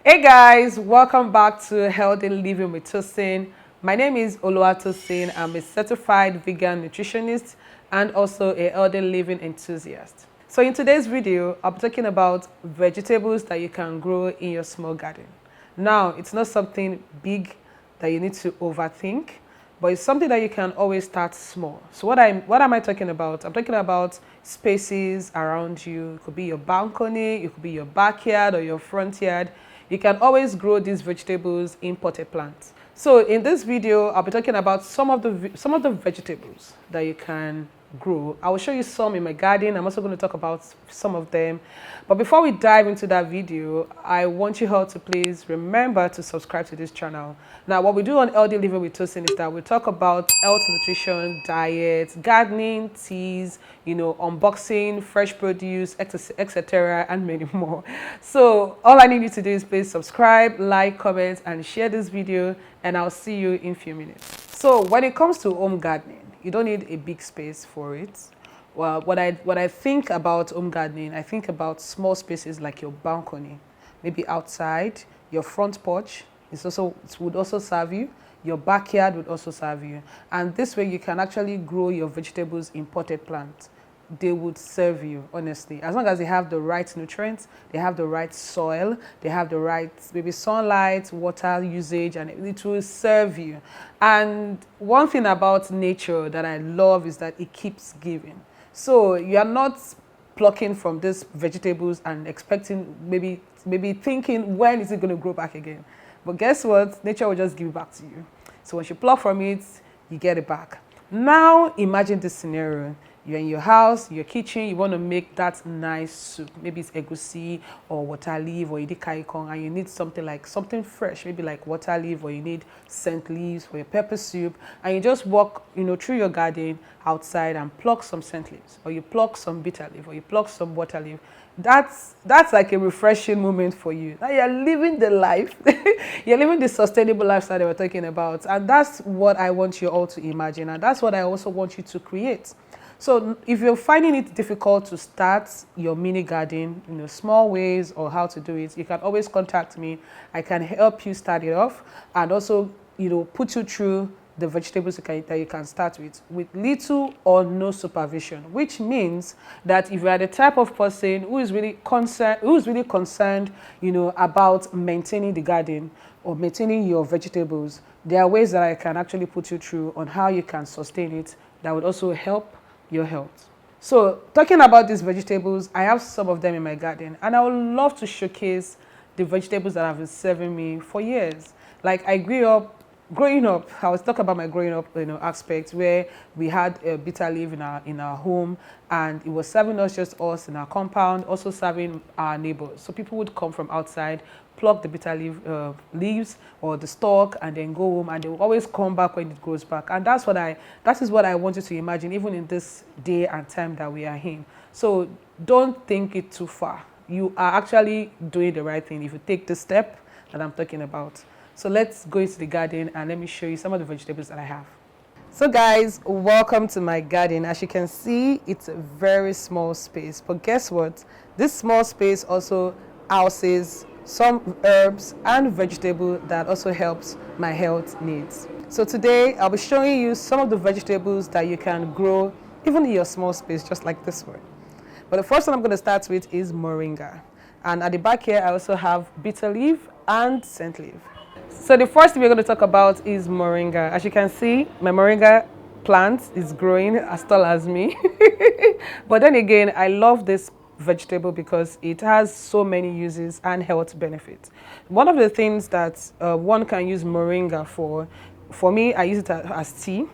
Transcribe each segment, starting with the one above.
Hey guys, welcome back to Healthy Living with Tosin. My name is Tosin. I'm a certified vegan nutritionist and also a healthy living enthusiast. So in today's video, I'll be talking about vegetables that you can grow in your small garden. Now, it's not something big that you need to overthink, but it's something that you can always start small. So what am I talking about? I'm talking about spaces around you. It could be your balcony, it could be your backyard or your front yard. You can always grow these vegetables in potted plants. So in this video, I'll be talking about some of the vegetables that you can grow. I will show you some in my garden. I'm also going to talk about some of them. But before we dive into that video, I want you all to please remember to subscribe to this channel. Now, what we do on Healthy Living with Tosin is that we talk about health, nutrition, diet, gardening, teas, unboxing, fresh produce, etc., and many more. So all I need you to do is please subscribe, like, comment, and share this video, and I'll see you in a few minutes. So when it comes to home gardening, you don't need a big space for it. Well, what I think about home gardening, I think about small spaces like your balcony, maybe outside, your front porch. It would also serve you. Your backyard would also serve you. And this way you can actually grow your vegetables in potted plants. They would serve you, honestly. As long as they have the right nutrients, they have the right soil, they have the right maybe sunlight, water usage, and it will serve you. And one thing about nature that I love is that it keeps giving. So you are not plucking from these vegetables and expecting, maybe thinking, when is it going to grow back again? But guess what? Nature will just give it back to you. So once you pluck from it, you get it back. Now imagine this scenario. You're in your house, your kitchen, you want to make that nice soup. Maybe it's egusi or water leaf or idikaikong, and you need something fresh, maybe like water leaf, or you need scent leaves for your pepper soup, and you just walk, through your garden outside and pluck some scent leaves, or you pluck some bitter leaf, or you pluck some water leaf. That's like a refreshing moment for you. Now you're living the life. You're living the sustainable lifestyle that we're talking about, and that's what I want you all to imagine, and that's what I also want you to create. So if you're finding it difficult to start your mini garden, small ways or how to do it, you can always contact me. I can help you start it off and also, put you through the vegetables that you can start with little or no supervision, which means that if you are the type of person who is really concerned, about maintaining the garden or maintaining your vegetables, there are ways that I can actually put you through on how you can sustain it that would also help your health. So talking about these vegetables, I have some of them in my garden, and I would love to showcase the vegetables that have been serving me for years. Like growing up, I was talking about my growing up aspect, where we had a bitter leaf in our home, and it was serving us, just us in our compound, also serving our neighbors. So people would come from outside, pluck the bitter leaves or the stalk, and then go home, and they will always come back when it grows back. And that is what I want you to imagine, even in this day and time that we are in. So don't think it too far. You are actually doing the right thing if you take the step that I'm talking about. So let's go into the garden and let me show you some of the vegetables that I have. So guys, welcome to my garden. As you can see, it's a very small space, but guess what? This small space also houses some herbs and vegetable that also helps my health needs. So today I'll be showing you some of the vegetables that you can grow even in your small space, just like this one. But the first one I'm going to start with is Moringa. And at the back here, I also have bitter leaf and scent leaf. So the first thing we're going to talk about is Moringa. As you can see, my Moringa plant is growing as tall as me. But then again, I love this vegetable because it has so many uses and health benefits. One of the things that one can use Moringa for me, I use it as tea.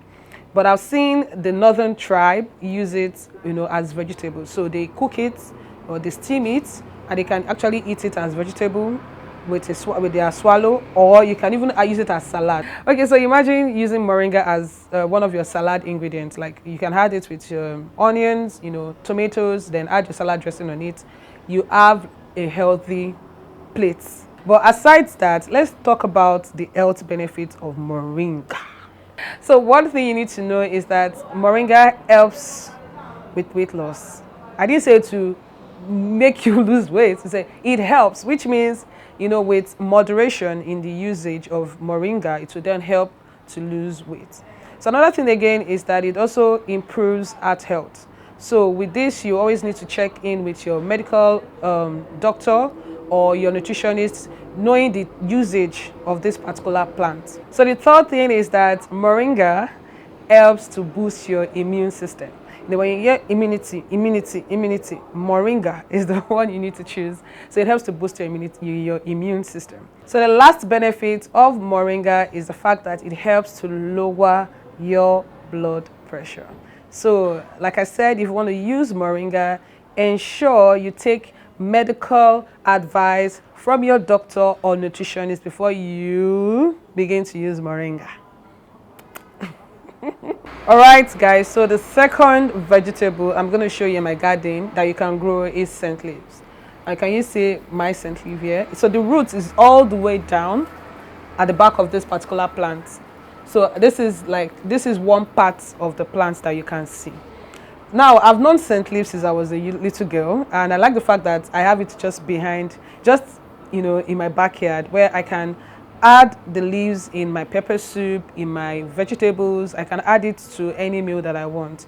But I've seen the northern tribe use it, as vegetable. So they cook it or they steam it, and they can actually eat it as vegetable with their swallow, or you can even use it as salad. Okay, so imagine using Moringa as one of your salad ingredients. Like you can add it with onions, tomatoes, then add your salad dressing on it. You have a healthy plate. But aside that, let's talk about the health benefits of Moringa. So one thing you need to know is that Moringa helps with weight loss. I didn't say to make you lose weight, to say it helps, which means with moderation in the usage of moringa, it will then help to lose weight. So another thing again is that it also improves heart health. So with this, you always need to check in with your medical doctor or your nutritionist, knowing the usage of this particular plant. So the third thing is that moringa helps to boost your immune system. When you hear immunity, moringa is the one you need to choose. So it helps to boost your immune system. So the last benefit of moringa is the fact that it helps to lower your blood pressure. So like I said, if you want to use moringa, ensure you take medical advice from your doctor or nutritionist before you begin to use moringa. All right, guys, so the second vegetable I'm going to show you in my garden that you can grow is scent leaves. And can you see my scent leaf here? So the root is all the way down at the back of this particular plant. So this is one part of the plants that you can see. Now, I've known scent leaves since I was a little girl, and I like the fact that I have it just behind, in my backyard, where I can add the leaves in my pepper soup, in my vegetables. I can add it to any meal that I want.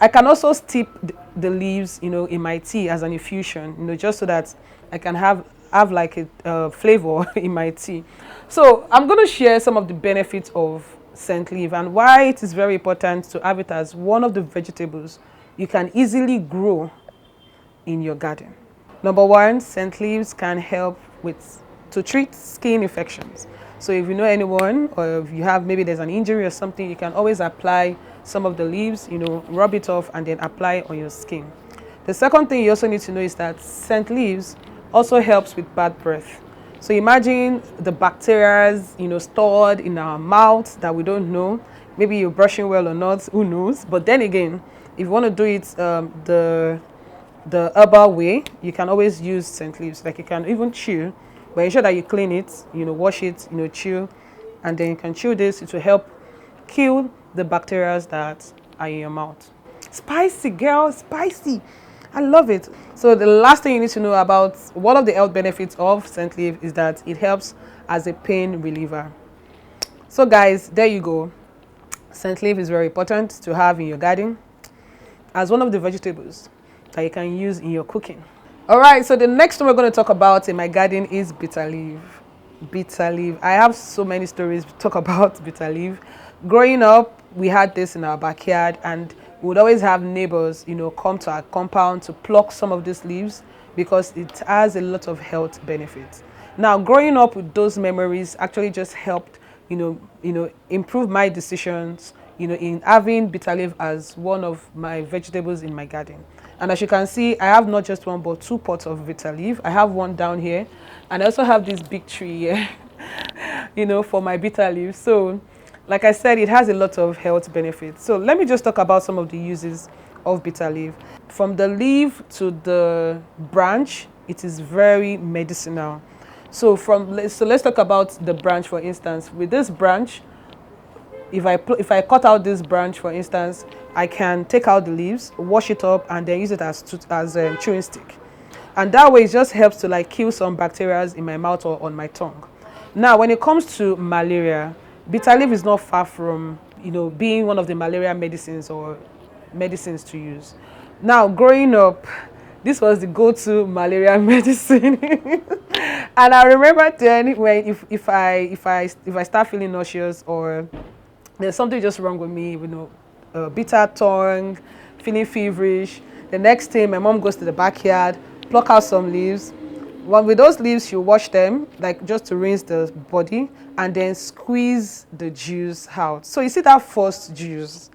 I can also steep the leaves, in my tea as an infusion, just so that I can have like a flavor in my tea. So I'm going to share some of the benefits of scent leaf and why it is very important to have it as one of the vegetables you can easily grow in your garden. Number one, scent leaves can help to treat skin infections. So if you know anyone, or if you have, maybe there's an injury or something, you can always apply some of the leaves, rub it off and then apply it on your skin. The second thing you also need to know is that scent leaves also helps with bad breath. So imagine the bacteria, stored in our mouth that we don't know. Maybe you're brushing well or not, who knows? But then again, if you want to do it the herbal way, you can always use scent leaves. Like you can even chew, but ensure that you clean it, wash it, chew, and then you can chew this. It will help kill the bacteria that are in your mouth. Spicy, girl, spicy. I love it. So the last thing you need to know about one of the health benefits of scent leaf is that it helps as a pain reliever. So guys, there you go. Scent leaf is very important to have in your garden as one of the vegetables that you can use in your cooking. All right, so the next one we're going to talk about in my garden is bitter leaf. Bitter leaf. I have so many stories to talk about bitter leaf. Growing up, we had this in our backyard, and we would always have neighbors, come to our compound to pluck some of these leaves because it has a lot of health benefits. Now, growing up with those memories actually just helped, improve my decisions, in having bitter leaf as one of my vegetables in my garden. And as you can see, I have not just one but 2 pots of bitter leaf. I have one down here, and I also have this big tree here, for my bitter leaf. So like I said, it has a lot of health benefits. So let me just talk about some of the uses of bitter leaf. From the leaf to the branch, it is very medicinal. So let's talk about the branch, for instance. With this branch, if I cut out this branch, for instance, I can take out the leaves, wash it up, and then use it as chewing stick. And that way it just helps to kill some bacteria in my mouth or on my tongue. Now, when it comes to malaria, bitter leaf is not far from, being one of the malaria medicines to use. Now, growing up, this was the go-to malaria medicine. And I remember then when if I start feeling nauseous or there's something just wrong with me, bitter tongue, feeling feverish, the next thing my mom goes to the backyard, pluck out some leaves. With those leaves, you wash them, just to rinse the body, and then squeeze the juice out. So you see that first juice?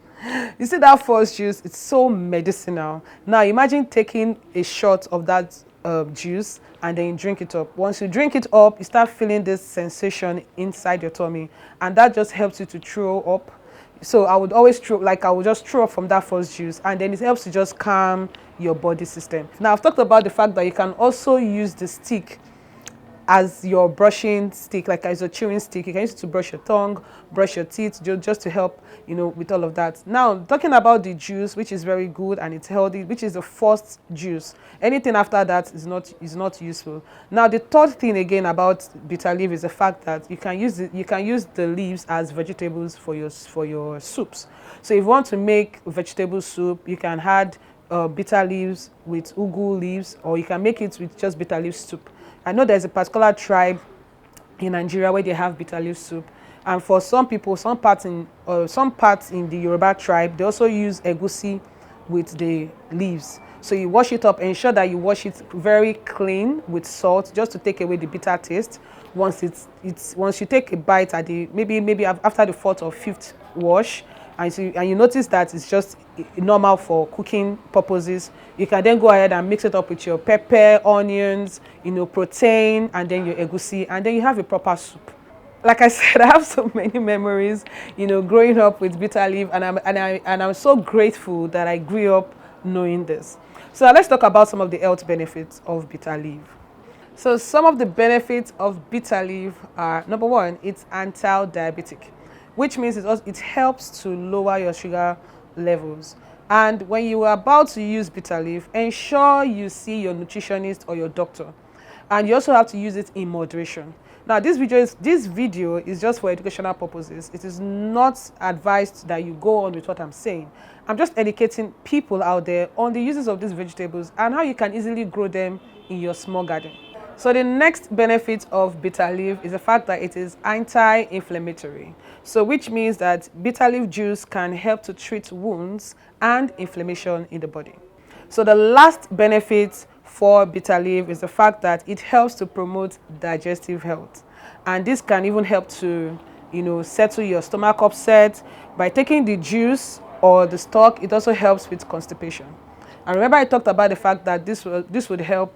It's so medicinal. Now imagine taking a shot of that juice and then drink it up. Once you drink it up, you start feeling this sensation inside your tummy, and that just helps you to throw up. So I would always just throw up from that first juice, and then it helps to just calm your body system. Now I've talked about the fact that you can also use the stick as your brushing stick, like as a chewing stick. You can use it to brush your tongue, brush your teeth, just to help, with all of that. Now, talking about the juice, which is very good and it's healthy, which is the first juice. Anything after that is not useful. Now, the third thing again about bitter leaf is the fact that you can use the leaves as vegetables for your soups. So if you want to make vegetable soup, you can add bitter leaves with Ugwu leaves, or you can make it with just bitter leaf soup. I know there's a particular tribe in Nigeria where they have bitter leaf soup, and for some people, some parts in the Yoruba tribe, they also use egusi with the leaves. So you wash it up, ensure that you wash it very clean with salt, just to take away the bitter taste. Once you take a bite at the maybe after the fourth or fifth wash, and you notice that it's just normal for cooking purposes, you can then go ahead and mix it up with your pepper, onions, protein, and then your egusi, and then you have a proper soup. Like I said, I have so many memories, growing up with bitter leaf, and I'm so grateful that I grew up knowing this. So now let's talk about some of the health benefits of bitter leaf. So some of the benefits of bitter leaf are, number one, it's anti-diabetic, which means it helps to lower your sugar levels. And when you are about to use bitter leaf, ensure you see your nutritionist or your doctor. And you also have to use it in moderation. Now, this video is just for educational purposes. It is not advised that you go on with what I'm saying. I'm just educating people out there on the uses of these vegetables and how you can easily grow them in your small garden. So the next benefit of bitter leaf is the fact that it is anti-inflammatory. So which means that bitter leaf juice can help to treat wounds and inflammation in the body. So the last benefit for bitter leaf is the fact that it helps to promote digestive health. And this can even help to, settle your stomach upset. By taking the juice or the stalk, it also helps with constipation. And remember I talked about the fact that this would help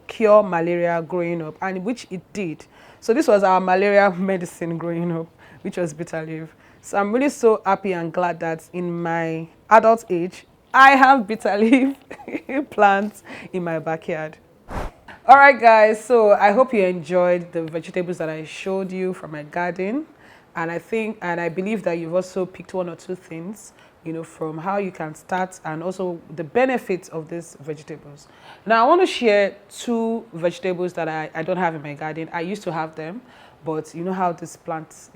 cure malaria growing up, and which it did. So this was our malaria medicine growing up, which was bitter leaf. So I'm really so happy and glad that in my adult age, I have bitter leaf plants in my backyard. All right, guys, so I hope you enjoyed the vegetables that I showed you from my garden. And I believe that you've also picked one or two things, from how you can start and also the benefits of these vegetables. Now, I want to share two vegetables that I don't have in my garden. I used to have them, but you know how this plant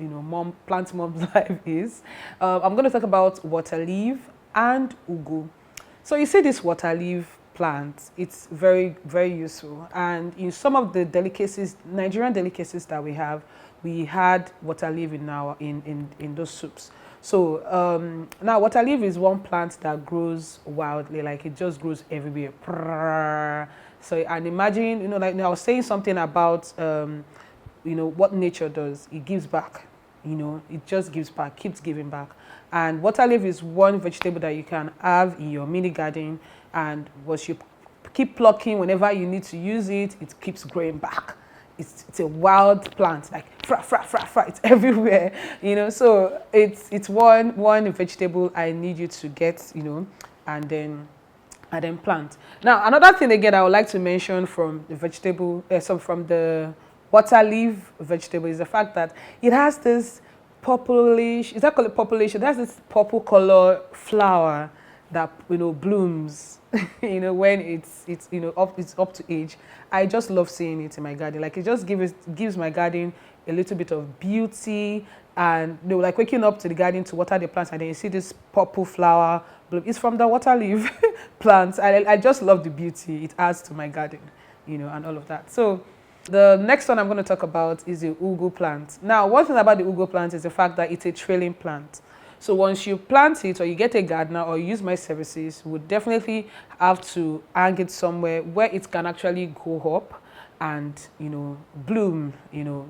mom's life is. I'm going to talk about water leaf and Ugwu. So you see this water leaf plant, it's very, very useful. And in some of the delicacies, Nigerian delicacies that we had water leaf in those soups. So now water leaf is one plant that grows wildly, like it just grows everywhere. So, and imagine, like I was saying something about, what nature does. It gives back, it just gives back, keeps giving back. And water leaf is one vegetable that you can have in your mini garden, and once you keep plucking whenever you need to use it, it keeps growing back. It's a wild plant, like it's everywhere, so it's one vegetable I need you to get, and then plant. Now, another thing again I would like to mention from the vegetable, from the water leaf vegetable, is the fact that it has this purplish, is that called purplish? It has this purple color flower that blooms when it's up to age. I just love seeing it in my garden. Like, it just gives my garden a little bit of beauty, and like waking up to the garden to water the plants, and then you see this purple flower bloom. It's from the water leaf plants. I just love the beauty it adds to my garden, and all of that. So the next one I'm going to talk about is the Ugwu plant. Now, one thing about the Ugwu plant is the fact that it's a trailing plant. So once you plant it, or you get a gardener, or use my services, you would definitely have to hang it somewhere where it can actually go up and bloom,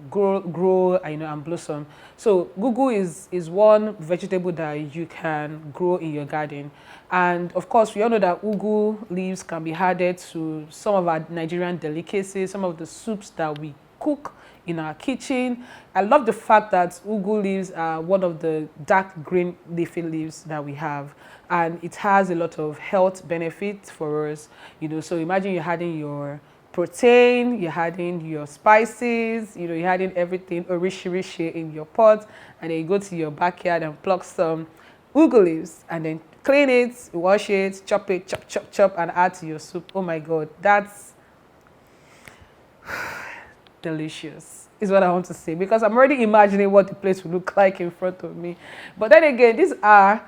grow, and blossom. So Ugwu is one vegetable that you can grow in your garden. And of course, we all know that Ugwu leaves can be added to some of our Nigerian delicacies, some of the soups that we cook in our kitchen. I love the fact that Ugwu leaves are one of the dark green leafy leaves that we have, and it has a lot of health benefits for us. So imagine you're adding your protein, you're adding your spices, you know, you're adding everything orishi in your pot, and then you go to your backyard and pluck some Ugwu leaves and then clean it, wash it, chop it, chop, and add to your soup. Oh my God, that's delicious is what I want to say, because I'm already imagining what the place will look like in front of me. But then again, these are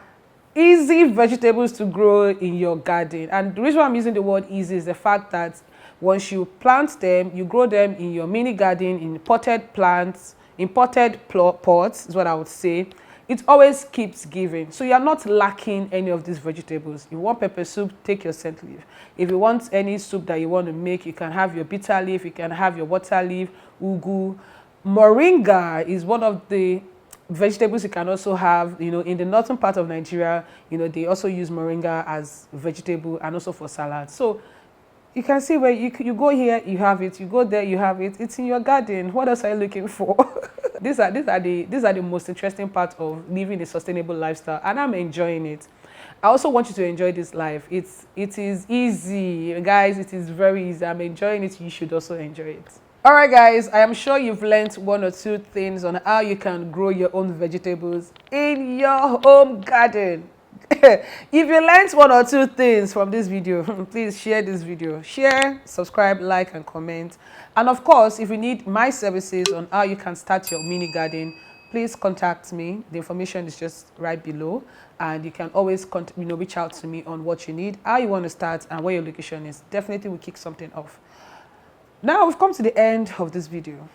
easy vegetables to grow in your garden. And the reason why I'm using the word easy is the fact that once you plant them, you grow them in your mini garden, in potted plants, in potted pots is what I would say. It always keeps giving. So you're not lacking any of these vegetables. If you want pepper soup, take your scent leaf. If you want any soup that you want to make, you can have your bitter leaf, you can have your water leaf, Ugwu. Moringa is one of the vegetables you can also have, you know, in the northern part of Nigeria. You know, they also use moringa as vegetable and also for salad. So you can see where you go here, you have it, you go there, you have it. It's in your garden. What else are you looking for? These are the most interesting part of living a sustainable lifestyle, and I'm enjoying it. I also want you to enjoy this life. It is easy, guys. It is very easy. I'm enjoying it. You should also enjoy it. All right, guys, I am sure you've learned one or two things on how you can grow your own vegetables in your home garden. If you learned one or two things from this video, please share this video. Share, subscribe, like, and comment. And of course, if you need my services on how you can start your mini garden, please contact me. The information is just right below. And you can always reach out to me on what you need, how you want to start, and where your location is. Definitely will kick something off. Now we've come to the end of this video.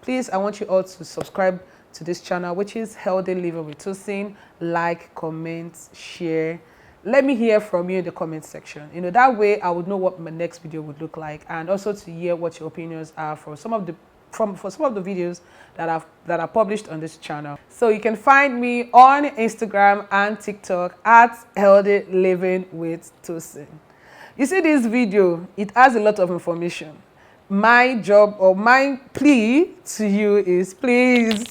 Please, I want you all to subscribe to this channel, which is Healthy Living with Tosin. Like, comment, share. Let me hear from you in the comment section. You know, that way I would know what my next video would look like, and also to hear what your opinions are for some of the videos that are published on this channel. So you can find me on Instagram and TikTok at Healthy Living with Tosin. You see this video, it has a lot of information. My job or my plea to you is please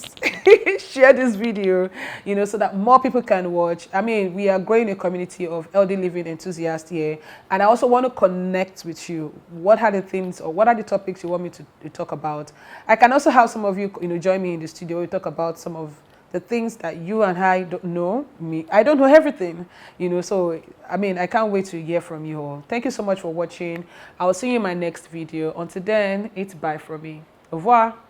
share this video, you know, so that more people can watch. I mean, we are growing a community of healthy living enthusiasts here, and I also want to connect with you. What are the things or what are the topics you want me to talk about? I can also have some of you, you know, join me in the studio. We talk about some of the things that you and I don't know. I don't know everything, you know, so I mean, I can't wait to hear from you all. Thank you so much for watching. I will see you in my next video. Until then, it's bye from me. Au revoir.